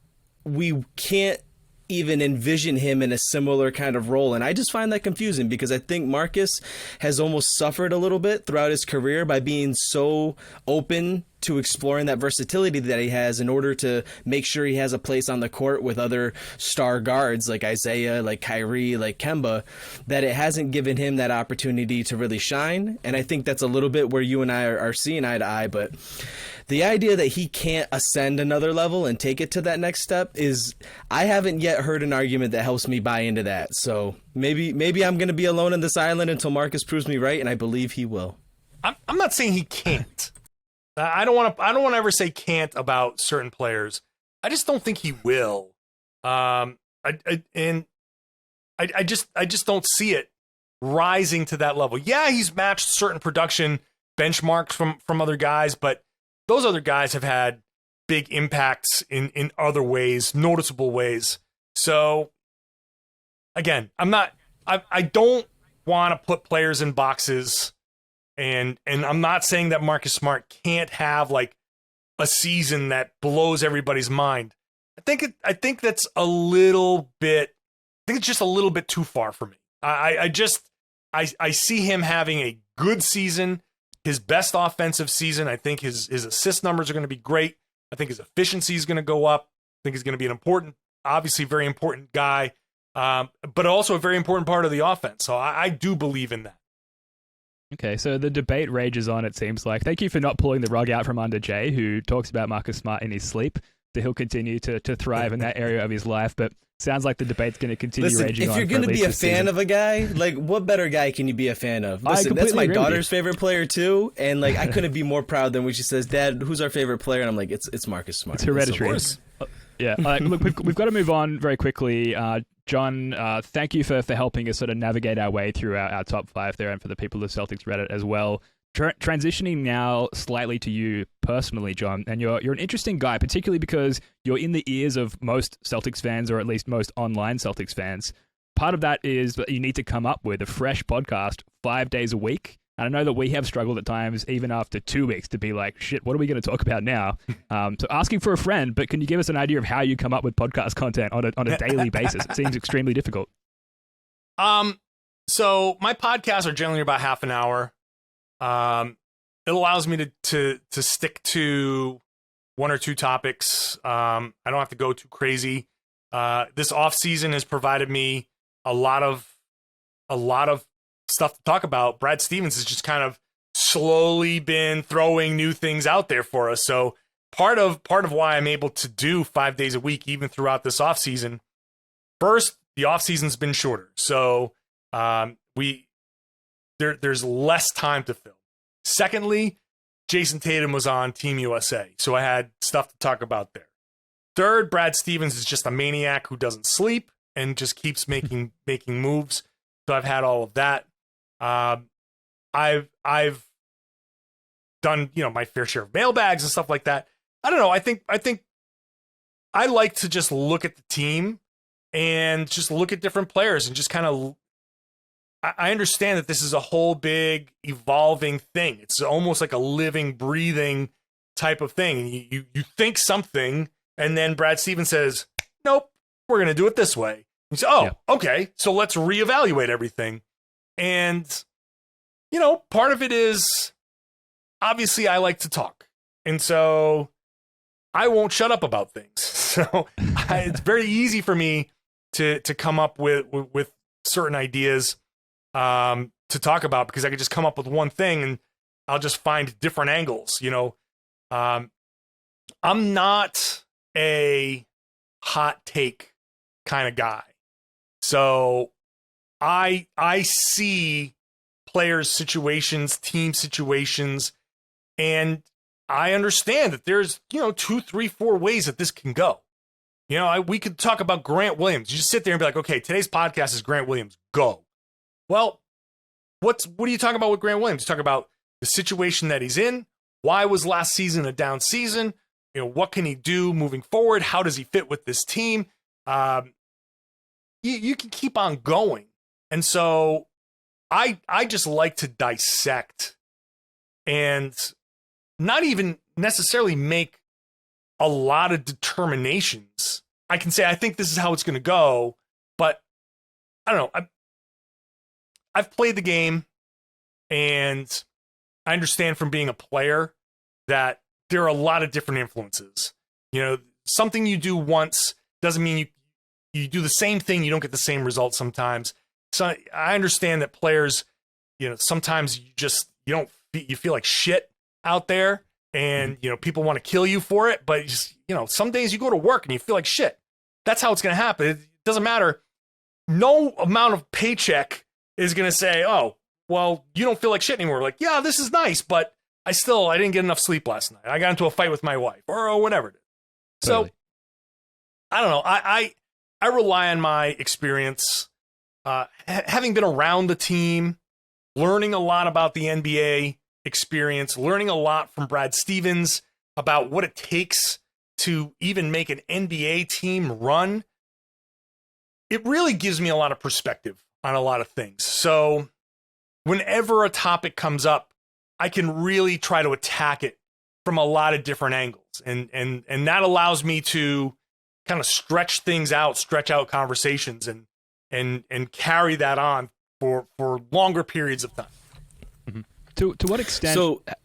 Speaker 5: we can't even envision him in a similar kind of role. And I just find that confusing because I think Marcus has almost suffered a little bit throughout his career by being so open to exploring that versatility that he has in order to make sure he has a place on the court with other star guards like Isaiah, like Kyrie, like Kemba, that it hasn't given him that opportunity to really shine. And I think that's a little bit where you and I are seeing eye to eye. But the idea that he can't ascend another level and take it to that next step is, I haven't yet heard an argument that helps me buy into that. So maybe I'm going to be alone on this island until Marcus proves me right, and I believe he will.
Speaker 4: I'm not saying he can't. I don't want to ever say can't about certain players. I just don't think he will. I just don't see it rising to that level. Yeah, he's matched certain production benchmarks from other guys, but those other guys have had big impacts in other ways, noticeable ways. So again, I don't want to put players in boxes. And I'm not saying that Marcus Smart can't have like a season that blows everybody's mind. I think that's a little bit. I think it's just a little bit too far for me. I see him having a good season, his best offensive season. I think his assist numbers are going to be great. I think his efficiency is going to go up. I think he's going to be an important, obviously very important guy, but also a very important part of the offense. So I do believe in that.
Speaker 3: Okay, so the debate rages on, it seems like. Thank you for not pulling the rug out from under Jay, who talks about Marcus Smart in his sleep. So he'll continue to thrive in that area of his life, but sounds like the debate's going to continue raging on.
Speaker 5: If you're going to be a fan of a guy, like, what better guy can you be a fan of? Listen, that's my daughter's favorite player too, and like I couldn't be more proud than when she says, "Dad, who's our favorite player?" And I'm like, "It's Marcus Smart."
Speaker 3: It's hereditary. Yeah, look, we've got to move on very quickly. John, thank you for helping us sort of navigate our way through our top five there, and for the people of Celtics Reddit as well. Transitioning now slightly to you personally, John, and you're an interesting guy, particularly because you're in the ears of most Celtics fans, or at least most online Celtics fans. Part of that is that you need to come up with a fresh podcast 5 days a week. And I know that we have struggled at times, even after 2 weeks, to be like, shit, what are we going to talk about now? So asking for a friend, but can you give us an idea of how you come up with podcast content on a daily basis? It seems extremely difficult.
Speaker 4: So my podcasts are generally about half an hour. It allows me to stick to one or two topics. I don't have to go too crazy. This off season has provided me a lot of stuff to talk about. Brad Stevens has just kind of slowly been throwing new things out there for us. So part of why I'm able to do 5 days a week, even throughout this off season. First, the off season's been shorter, so there's less time to film. Secondly, Jason Tatum was on Team USA, so I had stuff to talk about there. Third, Brad Stevens is just a maniac who doesn't sleep and just keeps making moves. So I've had all of that. I've done, my fair share of mailbags and stuff like that. I don't know. I think I like to just look at the team and just look at different players and just kind of, I understand that this is a whole big evolving thing. It's almost like a living, breathing type of thing. You think something, and then Brad Stevens says, nope, we're going to do it this way. You say, okay, so let's reevaluate everything. And, part of it is, obviously, I like to talk. And so I won't shut up about things. So it's very easy for me to come up with certain ideas to talk about, because I could just come up with one thing and I'll just find different angles. I'm not a hot take kind of guy. So I see players' situations, team situations, and I understand that there's, 2, 3, 4 ways that this can go. We could talk about Grant Williams. You just sit there and be like, okay, today's podcast is Grant Williams. Go. Well, what are you talking about with Grant Williams? You talk about the situation that he's in, why was last season a down season? What can he do moving forward? How does he fit with this team? You can keep on going. And so I just like to dissect and not even necessarily make a lot of determinations. I can say, I think this is how it's going to go, but I don't know. I've played the game, and I understand from being a player that there are a lot of different influences. Something you do once doesn't mean you do the same thing. You don't get the same result sometimes. So I understand that players, sometimes you feel like shit out there, and people want to kill you for it. But some days you go to work and you feel like shit. That's how it's going to happen. It doesn't matter. No amount of paycheck is going to say, oh, well, you don't feel like shit anymore. Like, yeah, this is nice, but I didn't get enough sleep last night. I got into a fight with my wife or whatever it is.
Speaker 3: Totally.
Speaker 4: So I don't know. I rely on my experience, having been around the team, learning a lot about the NBA experience, learning a lot from Brad Stevens about what it takes to even make an NBA team run. It really gives me a lot of perspective on a lot of things. So whenever a topic comes up, I can really try to attack it from a lot of different angles. And that allows me to kind of stretch out conversations and carry that on for longer periods of time.
Speaker 3: Mm-hmm. To what extent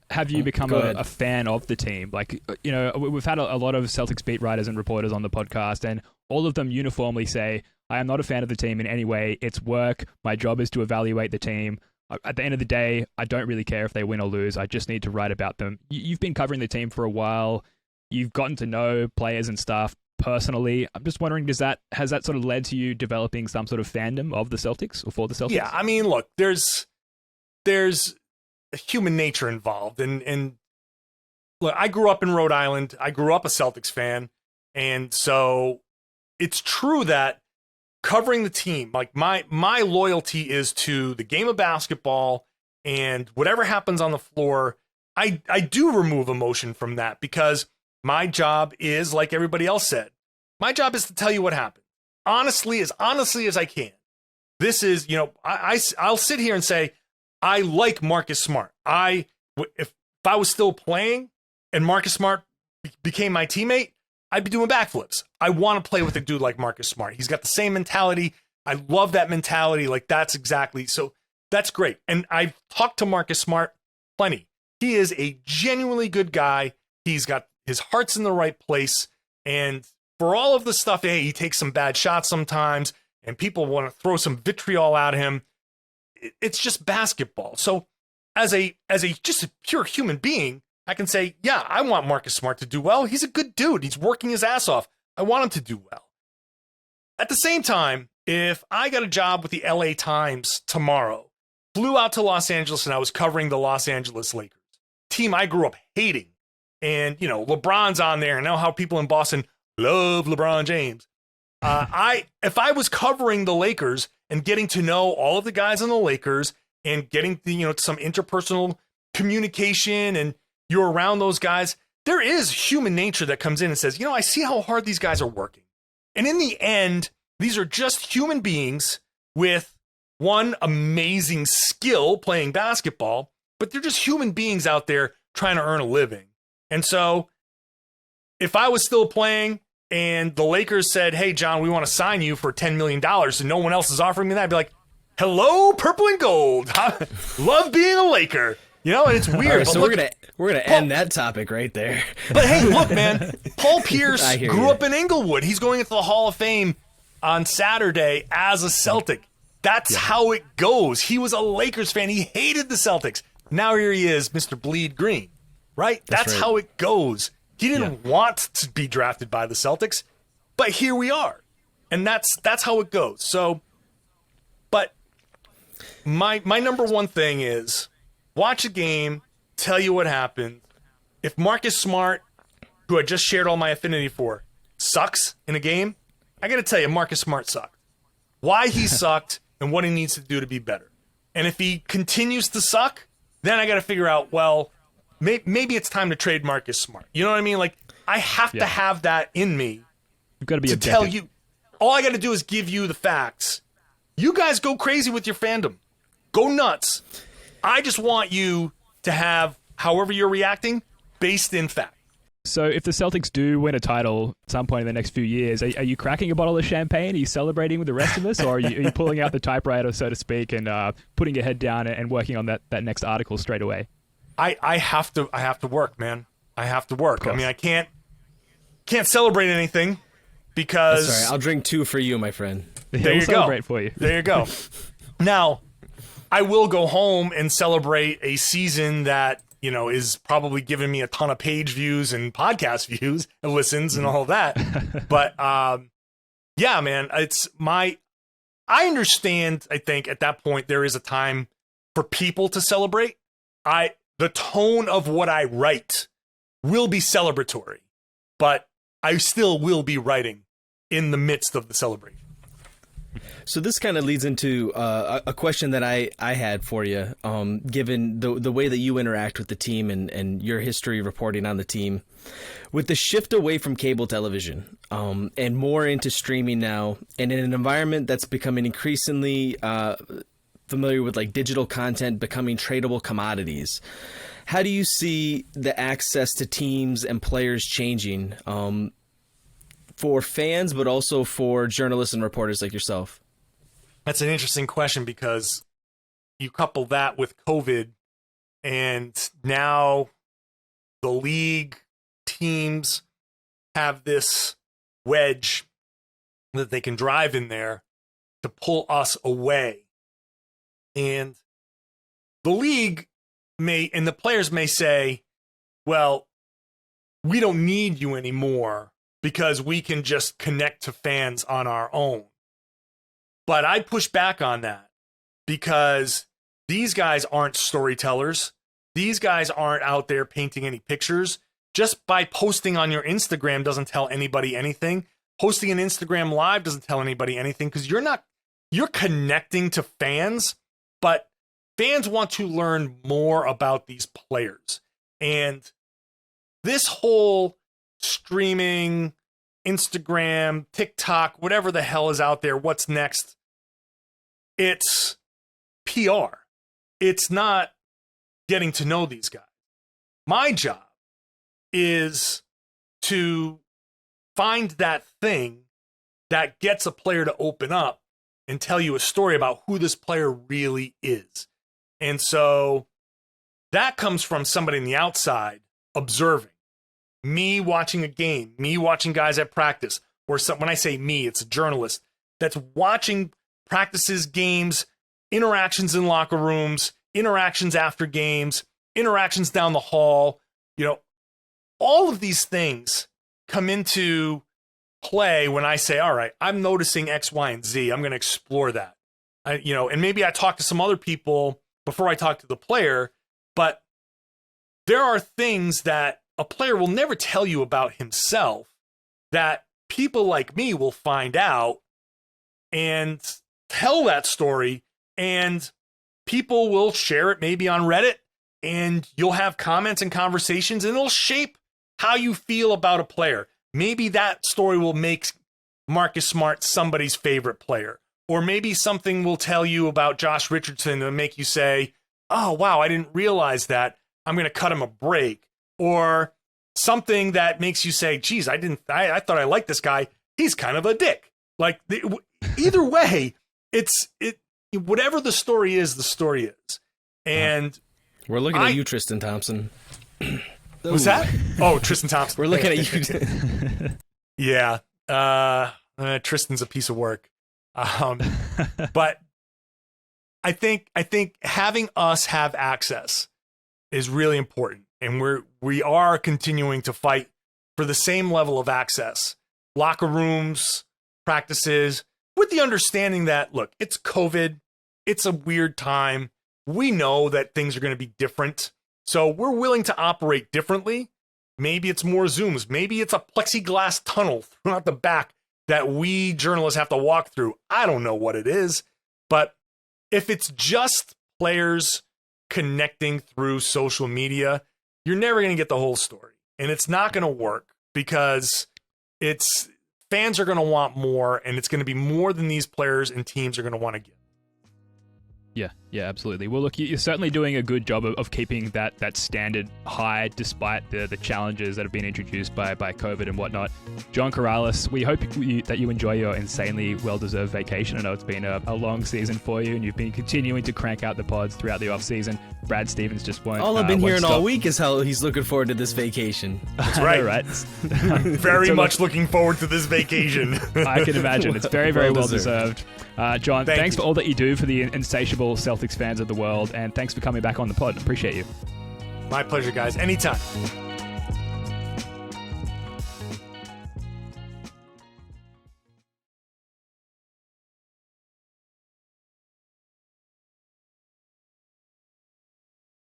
Speaker 3: have you become a fan of the team? Like, we've had a lot of Celtics beat writers and reporters on the podcast, and all of them uniformly say, I am not a fan of the team in any way. It's work. My job is to evaluate the team. At the end of the day, I don't really care if they win or lose. I just need to write about them. You've been covering the team for a while. You've gotten to know players and staff personally. I'm just wondering, has that sort of led to you developing some sort of fandom of the Celtics or for the Celtics?
Speaker 4: Yeah, I mean, look, there's human nature involved. And look, I grew up in Rhode Island. I grew up a Celtics fan. And so it's true that covering the team, like my loyalty is to the game of basketball, and whatever happens on the floor, I do remove emotion from that, because my job is, like everybody else said, my job is to tell you what happened. Honestly as I can. This is, I'll sit here and say, I like Marcus Smart. If I was still playing and Marcus Smart became my teammate, I'd be doing backflips. I want to play with a dude like Marcus Smart. He's got the same mentality. I love that mentality. Like, that's great. And I've talked to Marcus Smart plenty. He is a genuinely good guy. He's got his heart's in the right place. And for all of the stuff, hey, he takes some bad shots sometimes, and people want to throw some vitriol at him. It's just basketball. So as a just a pure human being, I can say, yeah, I want Marcus Smart to do well. He's a good dude. He's working his ass off. I want him to do well. At the same time, if I got a job with the LA Times tomorrow, flew out to Los Angeles, and I was covering the Los Angeles Lakers, team I grew up hating, and, LeBron's on there, and I know how people in Boston love LeBron James. If I was covering the Lakers and getting to know all of the guys on the Lakers and getting some interpersonal communication, and you're around those guys, there is human nature that comes in and says, I see how hard these guys are working. And in the end, these are just human beings with one amazing skill playing basketball, but they're just human beings out there trying to earn a living. And so if I was still playing and the Lakers said, hey, John, we want to sign you for $10 million, and no one else is offering me that, I'd be like, hello, purple and gold. Love being a Laker. And it's weird.
Speaker 5: Right, so we're gonna end that topic right there.
Speaker 4: But hey, look, man, Paul Pierce grew up in Inglewood. He's going into the Hall of Fame on Saturday as a Celtic. That's how it goes. He was a Lakers fan. He hated the Celtics. Now here he is, Mr. Bleed Green, right? That's right. How it goes. He didn't want to be drafted by the Celtics, but here we are. And that's how it goes. So, but my number one thing is watch a game, tell you what happened. If Marcus Smart, who I just shared all my affinity for, sucks in a game, I got to tell you, Marcus Smart sucked. Why he sucked and what he needs to do to be better. And if he continues to suck, then I got to figure out, well, maybe it's time to trade Marcus Smart. You know what I mean? Like, I have to have that in me
Speaker 3: You've got to be
Speaker 4: to
Speaker 3: objective.
Speaker 4: tell you. All I got to do is give you the facts. You guys go crazy with your fandom. Go nuts. I just want you to have however you're reacting based in fact.
Speaker 3: So if the Celtics do win a title at some point in the next few years, are you cracking a bottle of champagne? Are you celebrating with the rest of us? Or are you pulling out the typewriter, so to speak, and putting your head down and working on that next article straight away?
Speaker 4: I have to work, man. I have to work. I mean, I can't celebrate anything because...
Speaker 5: Sorry, I'll drink 2 for you, my friend.
Speaker 3: Yeah,
Speaker 4: There
Speaker 3: we'll
Speaker 4: you go.
Speaker 3: celebrate for you.
Speaker 4: There you go. Now, I will go home and celebrate a season that, you know, is probably giving me a ton of page views and podcast views and listens and all that. But yeah, man, I understand. I think at that point there is a time for people to celebrate. The tone of what I write will be celebratory, but I still will be writing in the midst of the celebration.
Speaker 5: So this kind of leads into a question that I had for you, given the way that you interact with the team and your history reporting on the team. With the shift away from cable television and more into streaming now, and in an environment that's becoming increasingly familiar with like digital content becoming tradable commodities, how do you see the access to teams and players changing for fans, but also for journalists and reporters like yourself?
Speaker 4: That's an interesting question because you couple that with COVID, and now the league teams have this wedge that they can drive in there to pull us away. And the league may, and the players may say, well, we don't need you anymore because we can just connect to fans on our own. But I push back on that because these guys aren't storytellers. These guys aren't out there painting any pictures. Just by posting on your Instagram doesn't tell anybody anything. Posting an Instagram live doesn't tell anybody anything because you're connecting to fans, but fans want to learn more about these players. And this whole streaming, Instagram, TikTok, whatever the hell is out there, what's next? It's PR. It's not getting to know these guys. My job is to find that thing that gets a player to open up and tell you a story about who this player really is. And so that comes from somebody on the outside observing. Me watching a game, me watching guys at practice, or when I say me, it's a journalist that's watching practices, games, interactions in locker rooms, interactions after games, interactions down the hall. You know, all of these things come into play when I say, all right, I'm noticing X, Y, and Z. I'm going to explore that. And maybe I talk to some other people before I talk to the player, but there are things that a player will never tell you about himself that people like me will find out and tell that story, and people will share it maybe on Reddit, and you'll have comments and conversations, and it'll shape how you feel about a player. Maybe that story will make Marcus Smart somebody's favorite player, or maybe something will tell you about Josh Richardson and make you say, oh, wow, I didn't realize that. I'm going to cut him a break. Or something that makes you say, geez, I thought I liked this guy. He's kind of a dick. Like, either way, whatever the story is, the story is. And
Speaker 5: we're looking at you, Tristan Thompson.
Speaker 4: What's that? Oh, Tristan Thompson.
Speaker 5: We're looking at you.
Speaker 4: Yeah. Tristan's a piece of work. But I think having us have access is really important. And we are continuing to fight for the same level of access. Locker rooms, practices, with the understanding that, look, it's COVID. It's a weird time. We know that things are going to be different. So we're willing to operate differently. Maybe it's more Zooms. Maybe it's a plexiglass tunnel throughout the back that we journalists have to walk through. I don't know what it is. But if it's just players connecting through social media, you're never going to get the whole story. And it's not going to work because fans are going to want more, and it's going to be more than these players and teams are going to want to get.
Speaker 3: Yeah, absolutely. Well, look, you're certainly doing a good job of keeping that standard high despite the challenges that have been introduced by COVID and whatnot. John Karalis, we hope that you enjoy your insanely well-deserved vacation. I know it's been a long season for you, and you've been continuing to crank out the pods throughout the off-season. Brad Stevens just won't.
Speaker 5: All I've been hearing
Speaker 3: stop.
Speaker 5: all week is how he's looking forward to this vacation.
Speaker 4: That's right.
Speaker 3: Right.
Speaker 4: Very much looking forward to this vacation.
Speaker 3: I can imagine. It's very, very well deserved. John, thanks
Speaker 4: you.
Speaker 3: for all that you do for the insatiable Celtics fans of the world, and thanks for coming back on the pod. Appreciate you.
Speaker 4: My pleasure, guys. Anytime.